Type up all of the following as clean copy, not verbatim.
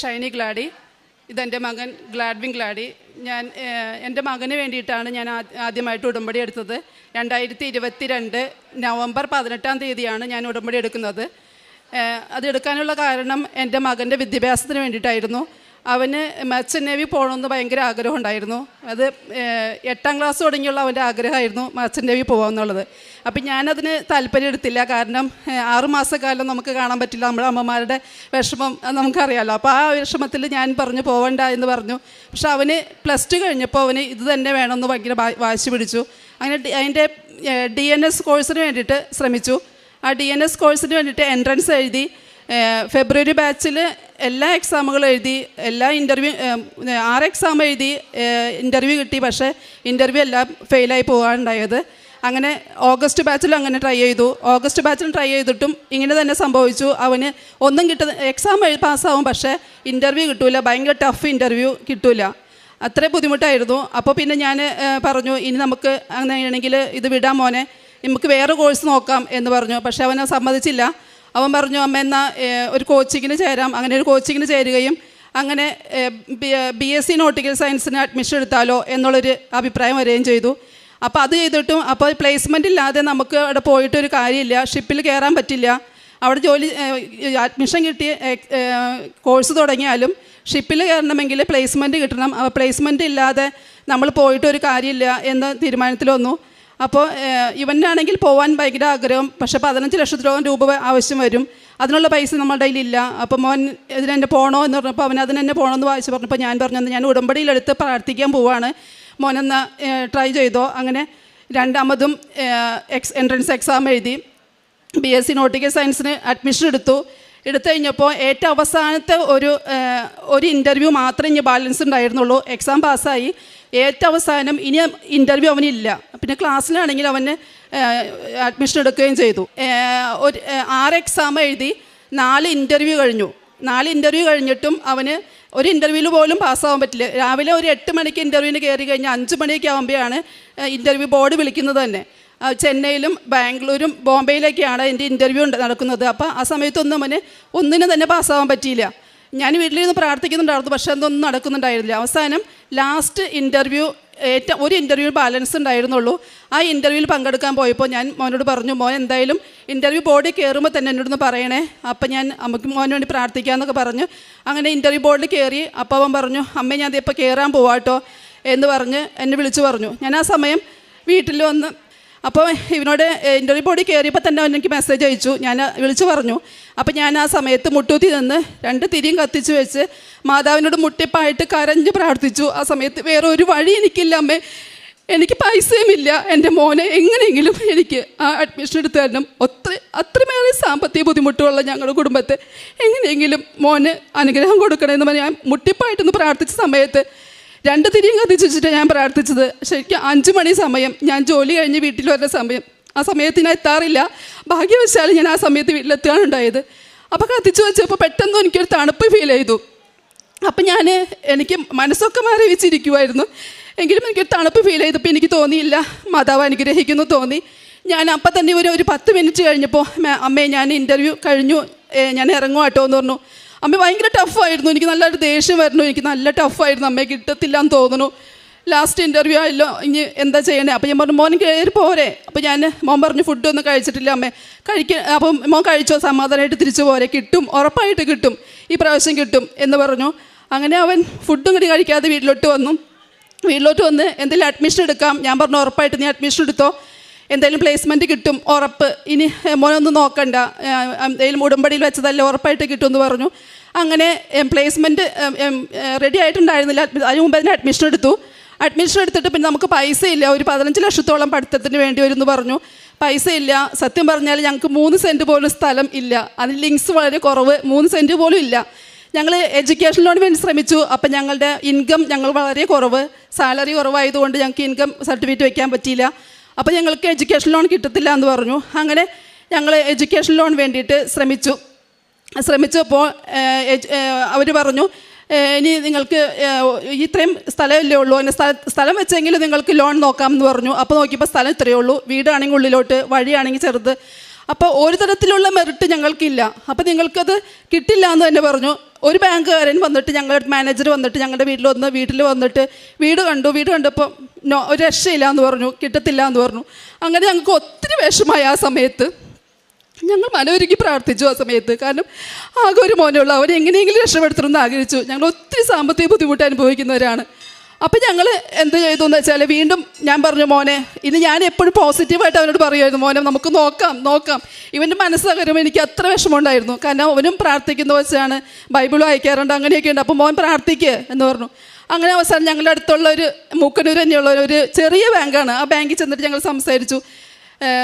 ഷൈനി ഗ്ലാഡി. ഇതെൻ്റെ മകൻ ഗ്ലാഡ്വിൻ ഗ്ലാഡി. എൻ്റെ മകന് വേണ്ടിയിട്ടാണ് ഞാൻ ആദ്യമായിട്ട് ഉടമ്പടി എടുത്തത്. 2022 നവംബർ 18-ാം തീയതിയാണ് ഞാൻ ഉടമ്പടി എടുക്കുന്നത്. അത് എടുക്കാനുള്ള കാരണം എൻ്റെ മകൻ്റെ വിദ്യാഭ്യാസത്തിന് വേണ്ടിയിട്ടായിരുന്നു. അവന് മർച്ചൻ്റ് നേവി പോകണമെന്ന് ഭയങ്കര ആഗ്രഹമുണ്ടായിരുന്നു. അത് 8ാം ക്ലാസ് തുടങ്ങിയുള്ള അവൻ്റെ ആഗ്രഹമായിരുന്നു മർച്ചൻ്റ് നേവി പോകാമെന്നുള്ളത്. അപ്പം ഞാനതിന് താല്പര്യം എടുത്തില്ല. കാരണം 6 മാസക്കാലം നമുക്ക് കാണാൻ പറ്റില്ല. നമ്മുടെ അമ്മമാരുടെ വിഷമം നമുക്കറിയാമല്ലോ. അപ്പോൾ ആ വിഷമത്തിൽ ഞാൻ പറഞ്ഞു പോവണ്ട എന്ന് പറഞ്ഞു. പക്ഷെ അവന് +2 കഴിഞ്ഞപ്പോൾ അവന് ഇത് തന്നെ വേണമെന്ന് ഭയങ്കര വാശി പിടിച്ചു. അങ്ങനെ അതിൻ്റെ DNS കോഴ്സിന് വേണ്ടിയിട്ട് ശ്രമിച്ചു. ആ DNS കോഴ്സിന് വേണ്ടിയിട്ട് എൻട്രൻസ് എഴുതി. ഫെബ്രുവരി ബാച്ചിൽ എല്ലാ എക്സാമുകളും എഴുതി. എല്ലാ 6 എക്സാം എഴുതി. ഇൻ്റർവ്യൂ കിട്ടി. പക്ഷേ ഇൻ്റർവ്യൂ എല്ലാം ഫെയിലായി പോകാനുണ്ടായത്. അങ്ങനെ ഓഗസ്റ്റ് ബാച്ചിലും അങ്ങനെ ട്രൈ ചെയ്തു. ഓഗസ്റ്റ് ബാച്ചിലും ട്രൈ ചെയ്തിട്ടും ഇങ്ങനെ തന്നെ സംഭവിച്ചു. അവന് ഒന്നും എക്സാം പാസ്സാവും, പക്ഷേ ഇൻ്റർവ്യൂ കിട്ടില്ല. ഭയങ്കര ടഫ് ഇൻ്റർവ്യൂ കിട്ടില്ല. അത്ര ബുദ്ധിമുട്ടായിരുന്നു. അപ്പോൾ പിന്നെ ഞാൻ പറഞ്ഞു, ഇനി നമുക്ക് അങ്ങനെയാണെങ്കിൽ ഇത് വിടാം മോനെ, നമുക്ക് വേറെ കോഴ്സ് നോക്കാം എന്ന് പറഞ്ഞു. പക്ഷേ അവനെ സമ്മതിച്ചില്ല. അവൻ പറഞ്ഞു, അമ്മ എന്നാൽ ഒരു കോച്ചിങ്ങിന് ചേരാം. അങ്ങനെ ഒരു കോച്ചിങ്ങിന് ചേരുകയും അങ്ങനെ BSc നോട്ടിക്കൽ സയൻസിന് അഡ്മിഷൻ എടുത്താലോ എന്നുള്ളൊരു അഭിപ്രായം വരികയും ചെയ്തു. അപ്പോൾ അത് ചെയ്തിട്ടും അപ്പോൾ പ്ലേസ്മെൻ്റ് ഇല്ലാതെ നമുക്ക് അവിടെ പോയിട്ടൊരു കാര്യമില്ല. ഷിപ്പിൽ കയറാൻ പറ്റില്ല. അവിടെ അഡ്മിഷൻ കിട്ടി കോഴ്സ് തുടങ്ങിയാലും ഷിപ്പിൽ കയറണമെങ്കിൽ പ്ലേസ്മെൻറ്റ് കിട്ടണം. പ്ലേസ്മെൻറ്റ് ഇല്ലാതെ നമ്മൾ പോയിട്ടൊരു കാര്യമില്ല എന്ന തീരുമാനത്തിൽ വന്നു. അപ്പോൾ ഇവനാണെങ്കിൽ പോകാൻ ഭയങ്കര ആഗ്രഹം. പക്ഷേ 15 ലക്ഷത്തോളം രൂപ ആവശ്യം വരും. അതിനുള്ള പൈസ നമ്മുടെ കയ്യിലില്ല. അപ്പോൾ മോൻ ഇതിനെന്നെ പോകണോ എന്ന് പറഞ്ഞപ്പോൾ അവൻ അതിനെന്നെ പോകണമെന്ന് വായിച്ച് പറഞ്ഞപ്പോൾ ഞാൻ പറഞ്ഞു, ഞാൻ ഉടമ്പടിയിലെടുത്ത് പ്രാർത്ഥിക്കാൻ പോവാണ്, മോനെന്ന് ട്രൈ ചെയ്തോ. അങ്ങനെ രണ്ടാമതും എൻട്രൻസ് എക്സാം എഴുതി. BSc നോട്ടിക്കൽ സയൻസിന് അഡ്മിഷൻ എടുത്തു കഴിഞ്ഞപ്പോൾ ഏറ്റവും അവസാനത്തെ ഒരു ഇൻ്റർവ്യൂ മാത്രമേ ഇനി ബാലൻസ് ഉണ്ടായിരുന്നുള്ളൂ. എക്സാം പാസ്സായി. ഏറ്റവും അവസാനം ഇനി ഇൻ്റർവ്യൂ അവനില്ല. പിന്നെ ക്ലാസ്സിലാണെങ്കിൽ അവന് അഡ്മിഷൻ എടുക്കുകയും ചെയ്തു. 6 എക്സാം എഴുതി 4 ഇൻ്റർവ്യൂ കഴിഞ്ഞു. 4 ഇൻ്റർവ്യൂ കഴിഞ്ഞിട്ടും അവന് ഒരു ഇൻ്റർവ്യൂവിൽ പോലും പാസ്സാവാൻ പറ്റില്ല. രാവിലെ ഒരു 8 മണിക്ക് ഇൻ്റർവ്യൂവിന് കയറി കഴിഞ്ഞാൽ 5 മണിയൊക്കെ ആകുമ്പോഴാണ് ഇൻ്റർവ്യൂ ബോർഡ് വിളിക്കുന്നത് തന്നെ. ചെന്നൈയിലും ബാംഗ്ലൂരും ബോംബെയിലൊക്കെയാണ് എൻ്റെ ഇൻ്റർവ്യൂ നടക്കുന്നത്. അപ്പോൾ ആ സമയത്തൊന്നും അവന് ഒന്നിനും തന്നെ പാസ്സാവാൻ പറ്റിയില്ല. ഞാൻ വീട്ടിലിരുന്ന് പ്രാർത്ഥിക്കുന്നുണ്ടായിരുന്നു, പക്ഷേ അതൊന്നും നടക്കുന്നുണ്ടായിരുന്നില്ല. അവസാനം ലാസ്റ്റ് ഇൻ്റർവ്യൂ ഒരു ഇൻ്റർവ്യൂ ബാലൻസ് ഉണ്ടായിരുന്നുള്ളൂ. ആ ഇൻ്റർവ്യൂവിൽ പങ്കെടുക്കാൻ പോയപ്പോൾ ഞാൻ മോനോട് പറഞ്ഞു, മോൻ എന്തായാലും ഇൻ്റർവ്യൂ ബോർഡിൽ കയറുമ്പോൾ തന്നെ എന്നോടൊന്ന് പറയണേ, അപ്പം ഞാൻ നമുക്ക് മോന് വേണ്ടി പ്രാർത്ഥിക്കാമെന്നൊക്കെ പറഞ്ഞു. അങ്ങനെ ഇൻ്റർവ്യൂ ബോർഡിൽ കയറി. അപ്പോൾ അവൻ പറഞ്ഞു, അമ്മ ഞാൻ ഇപ്പോൾ കയറാൻ പോവാട്ടോ എന്ന് പറഞ്ഞ് എന്നെ വിളിച്ചു പറഞ്ഞു. ഞാൻ ആ സമയം വീട്ടിൽ വന്ന് അപ്പോൾ ഇവനോട് ഇൻ്റർവ്യൂ ബോർഡിൽ കയറിയപ്പോൾ തന്നെ അവൻ എനിക്ക് മെസ്സേജ് അയച്ചു. ഞാൻ വിളിച്ചു പറഞ്ഞു. അപ്പോൾ ഞാൻ ആ സമയത്ത് മുട്ടൂത്തി നിന്ന് 2 തിരിയും കത്തിച്ച് വെച്ച് മാതാവിനോട് മുട്ടിപ്പായിട്ട് കരഞ്ഞ് പ്രാർത്ഥിച്ചു. ആ സമയത്ത് വേറെ ഒരു വഴി എനിക്കില്ല അമ്മേ, എനിക്ക് പൈസയുമില്ല, എൻ്റെ മോനെ എങ്ങനെയെങ്കിലും എനിക്ക് ആ അഡ്മിഷൻ എടുത്ത് തരണം. അത്രമേറെ സാമ്പത്തിക ബുദ്ധിമുട്ടുള്ള ഞങ്ങളുടെ കുടുംബത്തെ എങ്ങനെയെങ്കിലും മോന് അനുഗ്രഹം കൊടുക്കണമെന്ന് പറഞ്ഞ് ഞാൻ മുട്ടിപ്പായിട്ടൊന്ന് പ്രാർത്ഥിച്ച സമയത്ത് 2 തിരിയും കത്തിച്ച് വെച്ചിട്ട് ഞാൻ പ്രാർത്ഥിച്ചത്. ശരിക്കും 5 മണി സമയം, ഞാൻ ജോലി കഴിഞ്ഞ് വീട്ടിൽ വരുന്ന സമയം. ആ സമയത്ത് ഞാൻ എത്താറില്ല. ഭാഗ്യവശാൽ ഞാൻ ആ സമയത്ത് വീട്ടിലെത്തുകയാണ് ഉണ്ടായത്. അപ്പോൾ കത്തിച്ച് വെച്ചപ്പോൾ പെട്ടെന്ന് എനിക്കൊരു തണുപ്പ് ഫീൽ ചെയ്തു. അപ്പം എനിക്ക് മനസ്സൊക്കെ മാറി വെച്ചിരിക്കുമായിരുന്നു. എങ്കിലും എനിക്കൊരു തണുപ്പ് ഫീൽ ചെയ്തപ്പോൾ എനിക്ക് തോന്നിയില്ല മാതാവ് അനുഗ്രഹിക്കുന്നു തോന്നി. ഞാൻ അപ്പം തന്നെ ഒരു 10 മിനിറ്റ് കഴിഞ്ഞപ്പോൾ, അമ്മേ ഞാൻ ഇൻ്റർവ്യൂ കഴിഞ്ഞു, ഞാൻ ഇറങ്ങും കേട്ടോ എന്ന് പറഞ്ഞു. അമ്മ ഭയങ്കര ടഫായിരുന്നു. എനിക്ക് നല്ലൊരു ദേഷ്യം വരുന്നു. എനിക്ക് നല്ല ടഫായിരുന്നു. അമ്മയെ കിട്ടത്തില്ല എന്ന് തോന്നുന്നു. ലാസ്റ്റ് ഇൻ്റർവ്യൂ ആയല്ലോ, ഇനി എന്താ ചെയ്യണേ? അപ്പോൾ ഞാൻ പറഞ്ഞു, മോൻ കയറി പോരെ. അപ്പോൾ മോൻ പറഞ്ഞു, ഫുഡൊന്നും കഴിച്ചിട്ടില്ല അമ്മേ, അപ്പം മോൻ കഴിച്ചോ, സമാധാനമായിട്ട് തിരിച്ചു പോരെ, കിട്ടും, ഉറപ്പായിട്ട് കിട്ടും, ഈ പ്രാവശ്യം കിട്ടും എന്ന് പറഞ്ഞു. അങ്ങനെ അവൻ ഫുഡും കൂടി കഴിക്കാതെ വീട്ടിലോട്ട് വന്നു. എന്തെങ്കിലും അഡ്മിഷൻ എടുക്കാം. ഞാൻ പറഞ്ഞു, ഉറപ്പായിട്ട് നീ അഡ്മിഷൻ എടുത്തോ, എന്തായാലും പ്ലേസ്മെൻറ്റ് കിട്ടും, ഉറപ്പ്, ഇനി മോനൊന്നും നോക്കണ്ട, എന്തെങ്കിലും ഉടമ്പടിയിൽ വെച്ചതല്ലേ, ഉറപ്പായിട്ട് കിട്ടുമെന്ന് പറഞ്ഞു. അങ്ങനെ പ്ലേസ്മെൻറ്റ് റെഡി ആയിട്ടുണ്ടായിരുന്നില്ല. അതിന് മുമ്പ് അതിന് അഡ്മിഷൻ എടുത്തിട്ട് പിന്നെ നമുക്ക് പൈസ ഇല്ല, ഒരു 15 ലക്ഷത്തോളം പഠിത്തത്തിന് വേണ്ടി വരുമെന്ന് പറഞ്ഞു. പൈസ ഇല്ല. സത്യം പറഞ്ഞാൽ ഞങ്ങൾക്ക് 3 സെൻറ്റ് പോലും സ്ഥലം ഇല്ല. അതിന് ലിങ്ക്സ് വളരെ കുറവ്, 3 സെൻറ്റ് പോലും ഇല്ല. ഞങ്ങൾ എഡ്യൂക്കേഷൻ ലോണിന് വേണ്ടി ശ്രമിച്ചു. അപ്പം ഞങ്ങളുടെ ഇൻകം വളരെ കുറവ്, സാലറി കുറവായതുകൊണ്ട് ഞങ്ങൾക്ക് ഇൻകം സർട്ടിഫിക്കറ്റ് വയ്ക്കാൻ പറ്റിയില്ല. അപ്പോൾ ഞങ്ങൾക്ക് എഡ്യൂക്കേഷൻ ലോൺ കിട്ടത്തില്ല എന്ന് പറഞ്ഞു. അങ്ങനെ ഞങ്ങൾ എഡ്യൂക്കേഷൻ ലോൺ വേണ്ടിയിട്ട് ശ്രമിച്ചപ്പോൾ അവർ പറഞ്ഞു, ഇനി നിങ്ങൾക്ക് ഇത്രയും സ്ഥലമല്ലേ ഉള്ളൂ, അതിന് സ്ഥലം വെച്ചെങ്കിൽ നിങ്ങൾക്ക് ലോൺ നോക്കാമെന്ന് പറഞ്ഞു. അപ്പോൾ നോക്കിയപ്പോൾ സ്ഥലം ഇത്രയേ ഉള്ളൂ, വീടാണെങ്കിൽ ഉള്ളിലോട്ട്, വഴിയാണെങ്കിൽ ചെറുത്. അപ്പോൾ ഒരു തരത്തിലുള്ള മെറിറ്റ് ഞങ്ങൾക്കില്ല, അപ്പോൾ നിങ്ങൾക്കത് കിട്ടില്ല എന്ന് തന്നെ പറഞ്ഞു. ഒരു ബാങ്കുകാരൻ വന്നിട്ട് ഞങ്ങളുടെ മാനേജർ വന്നിട്ട് ഞങ്ങളുടെ വീട്ടിൽ വന്നിട്ട് വീട് കണ്ടപ്പോൾ ഒരു രക്ഷയില്ല എന്ന് പറഞ്ഞു, കിട്ടത്തില്ല എന്ന് പറഞ്ഞു. അങ്ങനെ ഞങ്ങൾക്ക് ഒത്തിരി വിഷമമായി ആ സമയത്ത്. ഞങ്ങൾ മനോരുക്കി പ്രാർത്ഥിച്ചു ആ സമയത്ത്. കാരണം ആകെ ഒരു മോനുള്ള അവരെ എങ്ങനെയെങ്കിലും രക്ഷപ്പെടുത്തണമെന്ന് ആഗ്രഹിച്ചു. ഞങ്ങൾ ഒത്തിരി സാമ്പത്തിക ബുദ്ധിമുട്ട് അനുഭവിക്കുന്നവരാണ്. അപ്പം ഞങ്ങൾ എന്ത് ചെയ്തു എന്ന് വെച്ചാൽ വീണ്ടും ഞാൻ പറഞ്ഞു, മോനെ ഇനി ഞാൻ എപ്പോഴും പോസിറ്റീവായിട്ട് അവനോട് പറയുമായിരുന്നു, മോനെ നമുക്ക് നോക്കാം. ഇവൻ്റെ മനസ്സകരം എനിക്ക് അത്ര വിഷമമുണ്ടായിരുന്നു. കാരണം അവനും പ്രാർത്ഥിക്കുന്ന വെച്ചാണ്, ബൈബിൾ വായിക്കാറുണ്ട്, അങ്ങനെയൊക്കെ ഉണ്ട്. അപ്പോൾ മോൻ പ്രാർത്ഥിക്കുക എന്ന് പറഞ്ഞു. അങ്ങനെ അവസാനം ഞങ്ങളുടെ അടുത്തുള്ള ഒരു മൂക്കന്നൂർ തന്നെയുള്ള ഒരു ചെറിയ ബാങ്കാണ്. ആ ബാങ്കിൽ ചെന്നിട്ട് ഞങ്ങൾ സംസാരിച്ചു,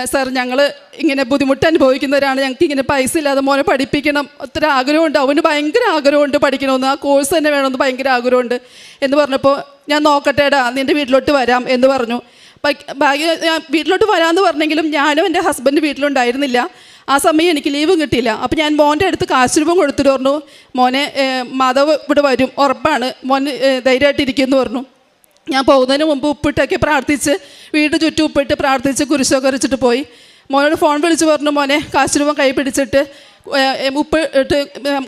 സാർ ഞങ്ങൾ ഇങ്ങനെ ബുദ്ധിമുട്ട് അനുഭവിക്കുന്നവരാണ്, ഞങ്ങൾക്ക് ഇങ്ങനെ പൈസ ഇല്ലാതെ മോനെ പഠിപ്പിക്കണം, ഒത്തിരി ആഗ്രഹമുണ്ട്, അവന് ഭയങ്കര ആഗ്രഹമുണ്ട് പഠിക്കണമെന്ന്, ആ കോഴ്സ് തന്നെ വേണമെന്ന് ഭയങ്കര ആഗ്രഹമുണ്ട് എന്ന് പറഞ്ഞപ്പോൾ ഞാൻ നോക്കട്ടേടാ നിൻ്റെ വീട്ടിലോട്ട് വരാം എന്ന് പറഞ്ഞു. ഞാൻ വീട്ടിലോട്ട് വരാമെന്ന് പറഞ്ഞെങ്കിലും ഞാനും എൻ്റെ ഹസ്ബൻഡ് വീട്ടിലുണ്ടായിരുന്നില്ല. ആ സമയം എനിക്ക് ലീവും കിട്ടിയില്ല. അപ്പോൾ ഞാൻ മോൻ്റെ അടുത്ത് കാശ് രൂപം കൊടുത്തിട്ട് പറഞ്ഞു, മോനെ മാധവ് ഇവിടെ വരും ഉറപ്പാണ്, മോൻ ധൈര്യമായിട്ടിരിക്കുമെന്ന് പറഞ്ഞു. ഞാൻ പോകുന്നതിന് മുമ്പ് ഉപ്പിട്ടൊക്കെ പ്രാർത്ഥിച്ച് വീട് ചുറ്റും ഉപ്പിട്ട് പ്രാർത്ഥിച്ച് കുരിശൊക്കെ വരച്ചിട്ട് പോയി. മോനോട് ഫോൺ വിളിച്ച് പറഞ്ഞു, മോനെ കാശ് രൂപം കൈ പിടിച്ചിട്ട് ഉപ്പ് ഇട്ട്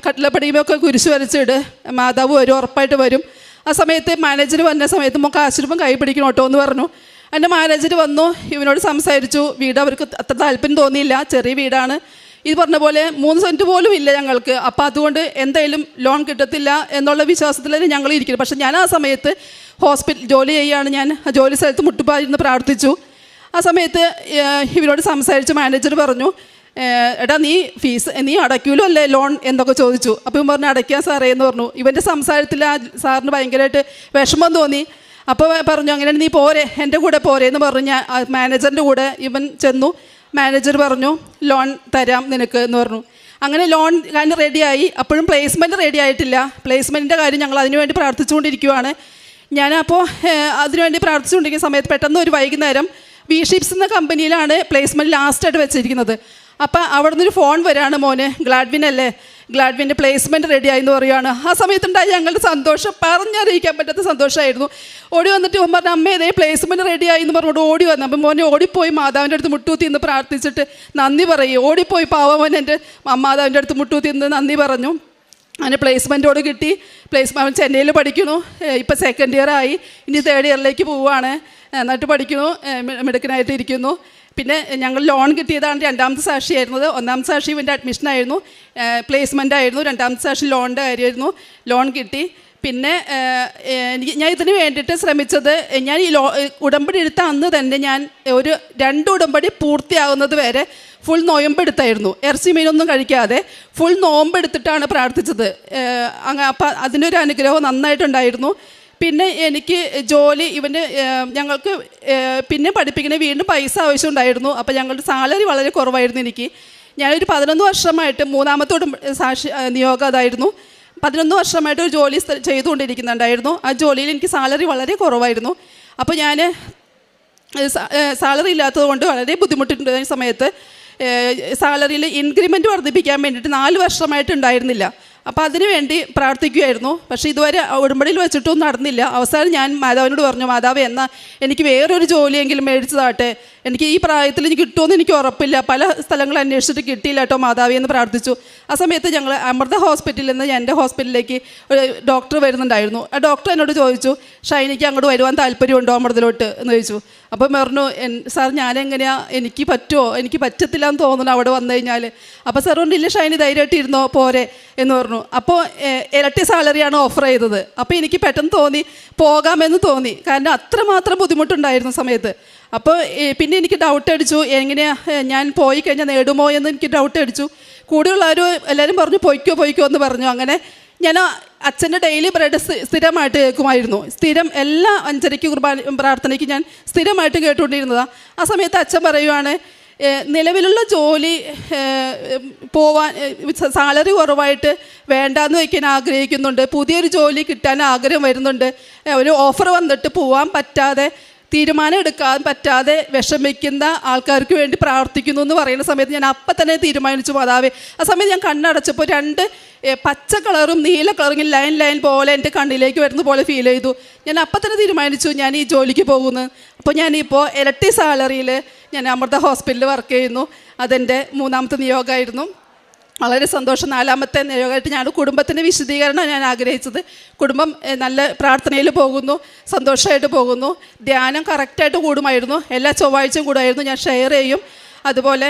കട്ടിലപ്പടിയുമൊക്കെ കുരിശ് വരച്ചിട്ട് മാതാവ് വരും, ഉറപ്പായിട്ട് വരും. ആ സമയത്ത് മാനേജർ വന്ന സമയത്ത് മോൻ കാശ് രൂപം കൈ പിടിക്കണം കേട്ടോ എന്ന് പറഞ്ഞു. എൻ്റെ മാനേജർ വന്നു, ഇവനോട് സംസാരിച്ചു. വീട് അവർക്ക് അത്ര താല്പര്യം തോന്നിയില്ല, ചെറിയ വീടാണ്. ഇത് പറഞ്ഞ പോലെ 3 സെൻറ്റ് പോലും ഇല്ല ഞങ്ങൾക്ക്. അപ്പോൾ അതുകൊണ്ട് എന്തായാലും ലോൺ കിട്ടത്തില്ല എന്നുള്ള വിശ്വാസത്തിലാണ് ഞങ്ങൾ ഇരിക്കുന്നത്. പക്ഷേ ഞാൻ ആ സമയത്ത് ജോലി ചെയ്യുകയാണ്. ഞാൻ ജോലി സ്ഥലത്ത് മുട്ടുപായിരുന്ന് പ്രാർത്ഥിച്ചു. ആ സമയത്ത് ഇവരോട് സംസാരിച്ചു. മാനേജർ പറഞ്ഞു, എടാ നീ അടയ്ക്കൂലോ അല്ലേ ലോൺ എന്നൊക്കെ ചോദിച്ചു. അപ്പോൾ ഇവൻ പറഞ്ഞു, അടയ്ക്കാൻ സാറേ എന്ന് പറഞ്ഞു. ഇവൻ്റെ സംസാരത്തിൽ ആ സാറിന് ഭയങ്കരമായിട്ട് വിഷമം തോന്നി. അപ്പോൾ പറഞ്ഞു, അങ്ങനെ നീ പോരെ, എൻ്റെ കൂടെ പോരെ എന്ന് പറഞ്ഞു. ഞാൻ മാനേജറിൻ്റെ കൂടെ ഇവൻ ചെന്നു. മാനേജർ പറഞ്ഞു, ലോൺ തരാം നിനക്ക് എന്ന് പറഞ്ഞു. അങ്ങനെ ലോൺ കാര്യം റെഡിയായി. അപ്പോഴും പ്ലേസ്മെൻറ്റ് റെഡി ആയിട്ടില്ല. പ്ലേസ്മെൻറ്റിൻ്റെ കാര്യം ഞങ്ങൾ അതിനുവേണ്ടി പ്രാർത്ഥിച്ചുകൊണ്ടിരിക്കുകയാണ്. ഞാനപ്പോൾ അതിനുവേണ്ടി പ്രാർത്ഥിച്ചുകൊണ്ടിരിക്കുന്ന സമയത്ത് പെട്ടെന്ന് ഒരു വൈകുന്നേരം V-Ships എന്ന കമ്പനിയിലാണ് പ്ലേസ്മെൻറ്റ് ലാസ്റ്റായിട്ട് വെച്ചിരിക്കുന്നത്. അപ്പോൾ അവിടെ നിന്നൊരു ഫോൺ വരാണ്, മോനെ ഗ്ലാഡ്വിൻ അല്ലേ, ഗ്ലാഡ്വിൻ്റെ പ്ലേസ്മെൻറ്റ് റെഡിയായി എന്ന് പറയുകയാണ്. ആ സമയത്തുണ്ടായി ഞങ്ങളുടെ സന്തോഷം പറഞ്ഞറിയിക്കാൻ പറ്റാത്ത സന്തോഷമായിരുന്നു. ഓടി വന്നിട്ട് മോൻ പറഞ്ഞു, അമ്മ ഇതേ പ്ലേസ്മെൻറ്റ് റെഡിയായി എന്ന് പറഞ്ഞുകൊണ്ട് ഓടി വന്നു. അപ്പം മോനെ ഓടിപ്പോയി മാതാവിൻ്റെ അടുത്ത് മുട്ടൂത്തി എന്ന് പ്രാർത്ഥിച്ചിട്ട് നന്ദി പറയും. ഓടിപ്പോയി പാവമോൻ എൻ്റെ മാതാവിൻ്റെ അടുത്ത് മുട്ടൂത്തി എന്ന് നന്ദി പറഞ്ഞു. അങ്ങനെ പ്ലേസ്മെൻറ്റോട് കിട്ടി. പ്ലേസ്മെൻറ്റ് ചെന്നൈയിൽ പഠിക്കുന്നു. ഇപ്പോൾ സെക്കൻഡ് ഇയർ ആയി, ഇനി തേർഡ് ഇയറിലേക്ക് പോവുകയാണ്. നന്നായിട്ട് പഠിക്കുന്നു, മിടുക്കനായിട്ട് ഇരിക്കുന്നു. പിന്നെ ഞങ്ങൾ ലോൺ കിട്ടിയതാണ് രണ്ടാമത്തെ സാക്ഷിയായിരുന്നത്. ഒന്നാമത്തെ സാക്ഷി ഇവൻ്റെ അഡ്മിഷനായിരുന്നു, പ്ലേസ്മെൻ്റ് ആയിരുന്നു. രണ്ടാമത്തെ സാക്ഷി ലോണിൻ്റെ കാര്യമായിരുന്നു. ലോൺ കിട്ടി. പിന്നെ ഞാൻ ഇതിന് വേണ്ടിയിട്ട് ശ്രമിച്ചത്, ഞാൻ ഈ ഉടമ്പടി എടുത്ത അന്ന് തന്നെ ഞാൻ ഒരു 2 ഉടമ്പടി പൂർത്തിയാകുന്നത് വരെ ഫുൾ നോയമ്പെടുത്തായിരുന്നു. ഇറച്ചി മീനൊന്നും കഴിക്കാതെ ഫുൾ നോമ്പെടുത്തിട്ടാണ് പ്രാർത്ഥിച്ചത്. അപ്പം അതിനൊരു അനുഗ്രഹം നന്നായിട്ടുണ്ടായിരുന്നു. പിന്നെ എനിക്ക് ജോലി ഞങ്ങൾക്ക് പിന്നെ പഠിപ്പിക്കുന്ന വീണ്ടും പൈസ ആവശ്യമുണ്ടായിരുന്നു. അപ്പോൾ ഞങ്ങളുടെ സാലറി വളരെ കുറവായിരുന്നു എനിക്ക്. ഞാനൊരു 11 വർഷമായിട്ട് മൂന്നാമത്തോടും നിയോഗം അതായിരുന്നു. 11 വർഷമായിട്ട് ഒരു ജോലി ചെയ്തുകൊണ്ടിരിക്കുന്നുണ്ടായിരുന്നു. ആ ജോലിയിൽ എനിക്ക് സാലറി വളരെ കുറവായിരുന്നു. അപ്പോൾ ഞാൻ സാലറി ഇല്ലാത്തത് കൊണ്ട് വളരെ ബുദ്ധിമുട്ടുണ്ടായ സമയത്ത് സാലറിയിൽ ഇൻക്രിമെൻറ്റ് വർദ്ധിപ്പിക്കാൻ വേണ്ടിയിട്ട് 4 വർഷമായിട്ടുണ്ടായിരുന്നില്ല. അപ്പോൾ അതിനു വേണ്ടി പ്രാർത്ഥിക്കുമായിരുന്നു. പക്ഷേ ഇതുവരെ ഉടമ്പടിയിൽ വെച്ചിട്ടൊന്നും നടന്നില്ല. അവസാനം ഞാൻ മാതാവിനോട് പറഞ്ഞു, മാതാവ് എന്നാൽ എനിക്ക് വേറൊരു ജോലിയെങ്കിലും മേടിച്ചതാട്ടെ, എനിക്ക് ഈ പ്രായത്തിൽ എനിക്ക് കിട്ടുമെന്ന് എനിക്ക് ഉറപ്പില്ല, പല സ്ഥലങ്ങൾ അന്വേഷിച്ചിട്ട് കിട്ടിയില്ല കേട്ടോ മാതാവി എന്ന് പ്രാർത്ഥിച്ചു. ആ സമയത്ത് ഞങ്ങൾ അമൃത ഹോസ്പിറ്റലിൽ നിന്ന് എൻ്റെ ഹോസ്പിറ്റലിലേക്ക് ഒരു ഡോക്ടർ വരുന്നുണ്ടായിരുന്നു. ആ ഡോക്ടർ എന്നോട് ചോദിച്ചു, ഷൈനിക്ക് അങ്ങോട്ട് വരുവാൻ താല്പര്യമുണ്ടോ അമൃതയിലോട്ട് എന്ന് ചോദിച്ചു. അപ്പം പറഞ്ഞു, സാർ ഞാനെങ്ങനെയാണ്, എനിക്ക് പറ്റുമോ, എനിക്ക് പറ്റത്തില്ല എന്ന് തോന്നുന്നു അവിടെ വന്നു കഴിഞ്ഞാൽ. അപ്പോൾ സാർ പറഞ്ഞു, ഇല്ല ഷൈനി ധൈര്യമായിട്ട് ഇരുന്നോ പോരെ എന്ന് പറഞ്ഞു. അപ്പോൾ ഇരട്ടി സാലറിയാണ് ഓഫർ ചെയ്തത്. അപ്പോൾ എനിക്ക് പെട്ടെന്ന് തോന്നി പോകാമെന്ന് തോന്നി, കാരണം അത്രമാത്രം ബുദ്ധിമുട്ടുണ്ടായിരുന്ന സമയത്ത്. അപ്പോൾ പിന്നെ എനിക്ക് ഡൗട്ട് അടിച്ചു, എങ്ങനെയാണ് ഞാൻ പോയി കഴിഞ്ഞാൽ നേടുമോ എന്ന് എനിക്ക് ഡൗട്ട് അടിച്ചു. കൂടെയുള്ളവരും എല്ലാവരും പറഞ്ഞു പൊയ്ക്കോ എന്ന് പറഞ്ഞു. അങ്ങനെ ഞാൻ അച്ഛൻ്റെ ഡെയിലി ബ്രെഡ് സ്ഥിരമായിട്ട് കേൾക്കുമായിരുന്നു. എല്ലാ 5:30 കുർബാന പ്രാർത്ഥനയ്ക്ക് ഞാൻ സ്ഥിരമായിട്ട് കേട്ടുകൊണ്ടിരുന്നതാണ്. ആ സമയത്ത് അച്ഛൻ പറയുവാണ്, നിലവിലുള്ള ജോലി പോവാൻ സാലറി കുറവായിട്ട് വേണ്ടാന്ന് വയ്ക്കാൻ ആഗ്രഹിക്കുന്നുണ്ട്, പുതിയൊരു ജോലി കിട്ടാൻ ആഗ്രഹം വരുന്നുണ്ട്, ഒരു ഓഫർ വന്നിട്ട് പോവാൻ പറ്റാതെ തീരുമാനം എടുക്കാൻ പറ്റാതെ വിഷമിക്കുന്ന ആൾക്കാർക്ക് വേണ്ടി പ്രാർത്ഥിക്കുന്നു എന്ന് പറയുന്ന സമയത്ത് ഞാൻ അപ്പം തന്നെ തീരുമാനിച്ചു മാതാവേ. ആ സമയത്ത് ഞാൻ കണ്ണടച്ചപ്പോൾ 2 പച്ച കളറും നീല കളറും ലൈൻ പോലെ എൻ്റെ കണ്ണിലേക്ക് വരുന്ന പോലെ ഫീൽ ചെയ്തു. ഞാൻ അപ്പം തന്നെ തീരുമാനിച്ചു ഞാൻ ഈ ജോലിക്ക് പോകുന്നു. അപ്പോൾ ഞാനിപ്പോൾ ഇരട്ടി സാലറിയിൽ ഞാൻ അമൃത ഹോസ്പിറ്റലിൽ വർക്ക് ചെയ്യുന്നു. അതെൻ്റെ 3ാമത്തെ നിയോഗമായിരുന്നു. വളരെ സന്തോഷം. 4ാമത്തെ നിയോഗമായിട്ട് ഞാൻ കുടുംബത്തിൻ്റെ വിശദീകരണം ഞാൻ ആഗ്രഹിച്ചത്. കുടുംബം നല്ല പ്രാർത്ഥനയിൽ പോകുന്നു, സന്തോഷമായിട്ട് പോകുന്നു. ധ്യാനം കറക്റ്റായിട്ട് കൂടുമായിരുന്നു, എല്ലാ ചൊവ്വാഴ്ചയും കൂടുമായിരുന്നു. ഞാൻ ഷെയർ ചെയ്യും. അതുപോലെ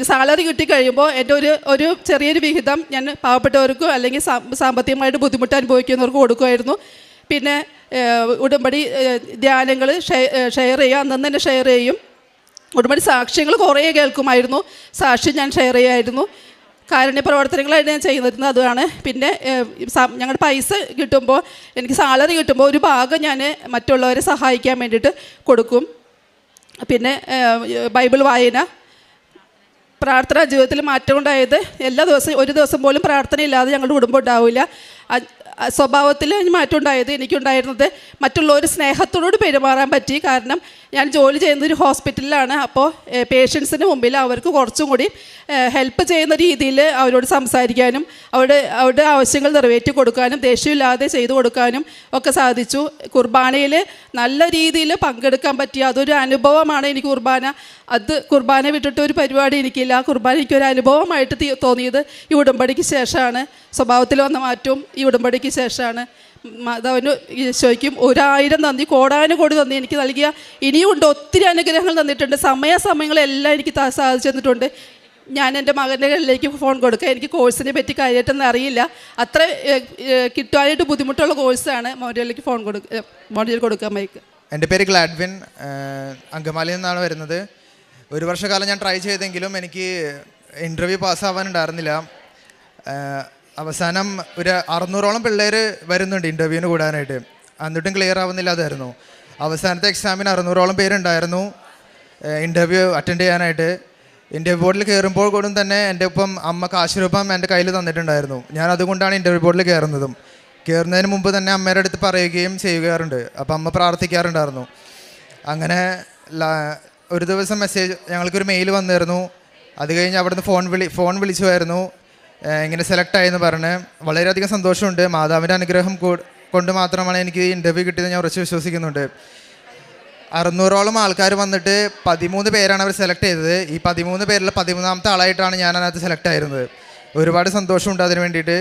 സാലറി കിട്ടിക്കഴിയുമ്പോൾ എൻ്റെ ഒരു ചെറിയൊരു വിഹിതം ഞാൻ പാവപ്പെട്ടവർക്കും അല്ലെങ്കിൽ സാമ്പത്തികമായിട്ട് ബുദ്ധിമുട്ട് അനുഭവിക്കുന്നവർക്ക് കൊടുക്കുമായിരുന്നു. പിന്നെ ഉടമ്പടി ധ്യാനങ്ങൾ ഷെയർ ചെയ്യുക, അന്നു തന്നെ ഷെയർ ചെയ്യും. ഉടമ്പടി സാക്ഷ്യങ്ങൾ കുറേ കേൾക്കുമായിരുന്നു, സാക്ഷ്യം ഞാൻ ഷെയർ ചെയ്യുമായിരുന്നു. കാരുണ്യ പ്രവർത്തനങ്ങളായിട്ട് ഞാൻ ചെയ്യുന്നത് അതാണ്. പിന്നെ ഞങ്ങളുടെ പൈസ കിട്ടുമ്പോൾ, എനിക്ക് സാലറി കിട്ടുമ്പോൾ ഒരു ഭാഗം ഞാൻ മറ്റുള്ളവരെ സഹായിക്കാൻ വേണ്ടിയിട്ട് കൊടുക്കും. പിന്നെ ബൈബിൾ വായന, പ്രാർത്ഥനാ ജീവിതത്തിൽ മാറ്റം ഉണ്ടായത്. എല്ലാ ദിവസവും ഒരു ദിവസം പോലും പ്രാർത്ഥനയില്ലാതെ ഞങ്ങളുടെ കുടുംബം ഉണ്ടാവില്ല. സ്വഭാവത്തിൽ മാറ്റം ഉണ്ടായത് എനിക്കുണ്ടായിരുന്നത് മറ്റുള്ളവർ സ്നേഹത്തോട് പെരുമാറാൻ പറ്റി. കാരണം ഞാൻ ജോലി ചെയ്യുന്നത് ഒരു ഹോസ്പിറ്റലിലാണ്. അപ്പോൾ പേഷ്യൻസിന് മുമ്പിൽ അവർക്ക് കുറച്ചും കൂടി ഹെൽപ്പ് ചെയ്യുന്ന രീതിയിൽ അവരോട് സംസാരിക്കാനും അവരുടെ ആവശ്യങ്ങൾ നിറവേറ്റി കൊടുക്കാനും ദേഷ്യമില്ലാതെ ചെയ്തു കൊടുക്കാനും ഒക്കെ സാധിച്ചു. കുർബാനയിൽ നല്ല രീതിയിൽ പങ്കെടുക്കാൻ പറ്റി. അതൊരു അനുഭവമാണ് എനിക്ക് കുർബാന. കുർബാന വിട്ടിട്ട് ഒരു പരിപാടി എനിക്കില്ല. കുർബാന എനിക്കൊരു അനുഭവമായിട്ട് തോന്നിയത് ഈ ഉടമ്പടിക്ക് ശേഷമാണ്. സ്വഭാവത്തിൽ വന്ന മാറ്റവും ഈ ഉടമ്പടിക്ക് ശേഷമാണ്. മാതാവിന് ഈശോയ്ക്കും 1000 നന്ദി, കോടാനുകോടി നന്ദി എനിക്ക് നൽകിയ ഇനിയും ഉണ്ട്. ഒത്തിരി അനുഗ്രഹങ്ങൾ തന്നിട്ടുണ്ട്. സമയങ്ങളെല്ലാം എനിക്ക് സാധിച്ചു തന്നിട്ടുണ്ട്. ഞാൻ എൻ്റെ മകൻ്റെ കയ്യിലേക്ക് ഫോൺ കൊടുക്കുക. എനിക്ക് കോഴ്സിനെ പറ്റി കാര്യമായിട്ടൊന്നും അറിയില്ല. അത്ര കിട്ടാനായിട്ട് ബുദ്ധിമുട്ടുള്ള കോഴ്സാണ്. മോഡലിലേക്ക് മോഡൽ കൊടുക്കുക മൈക്ക്. എൻ്റെ പേര് ഗ്ലാഡ്വിൻ, അങ്കമാലിയിൽ നിന്നാണ് വരുന്നത്. 1 വർഷക്കാലം ഞാൻ ട്രൈ ചെയ്തെങ്കിലും എനിക്ക് ഇൻ്റർവ്യൂ പാസ്സാവാനുണ്ടായിരുന്നില്ല. അവസാനം ഒരു 600ഓളം പിള്ളേർ വരുന്നുണ്ട് ഇൻ്റർവ്യൂവിന് കൂടാനായിട്ട്, എന്നിട്ടും ക്ലിയർ ആവുന്നില്ല. അതായിരുന്നു അവസാനത്തെ എക്സാമിന് 600ഓളം പേരുണ്ടായിരുന്നു ഇൻ്റർവ്യൂ അറ്റൻഡ് ചെയ്യാനായിട്ട്. ഇൻ്റർവ്യൂ ബോർഡിൽ കയറുമ്പോൾ കൂടെ തന്നെ എൻ്റെ ഒപ്പം അമ്മ കാശ് രൂപം എൻ്റെ കയ്യിൽ തന്നിട്ടുണ്ടായിരുന്നു. ഞാൻ അതുകൊണ്ടാണ് ഇൻ്റർവ്യൂ ബോർഡിൽ കയറുന്നതും. കയറുന്നതിന് മുമ്പ് തന്നെ അമ്മയുടെ അടുത്ത് പറയുകയും ചെയ്യുകയാറുണ്ട്. അപ്പോൾ അമ്മ പ്രാർത്ഥിക്കാറുണ്ടായിരുന്നു. അങ്ങനെ ഒരു ദിവസം ഞങ്ങൾക്കൊരു മെയിൽ വന്നിരുന്നു. അത് കഴിഞ്ഞ് അവിടുന്ന് ഫോൺ വിളിച്ചുമായിരുന്നു, ഇങ്ങനെ സെലക്ട് ആയെന്ന് പറഞ്ഞ്. വളരെയധികം സന്തോഷമുണ്ട്. മാതാവിൻ്റെ അനുഗ്രഹം കൊണ്ട് മാത്രമാണ് എനിക്ക് ഇൻ്റർവ്യൂ കിട്ടിയത് ഞാൻ ഉറച്ച് വിശ്വസിക്കുന്നുണ്ട്. 600ഓളം ആൾക്കാർ വന്നിട്ട് 13 പേരാണ് അവർ സെലക്ട് ചെയ്തത്. ഈ 13 പേരിൽ 13ാമത്തെ ആളായിട്ടാണ് ഞാൻ അതിനകത്ത് സെലക്ട് ആയിരുന്നത്. ഒരുപാട് സന്തോഷമുണ്ട്. അതിന് വേണ്ടിയിട്ട്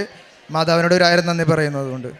മാതാവിനോട് 1000 നന്ദി പറയുന്നു. അതുകൊണ്ട്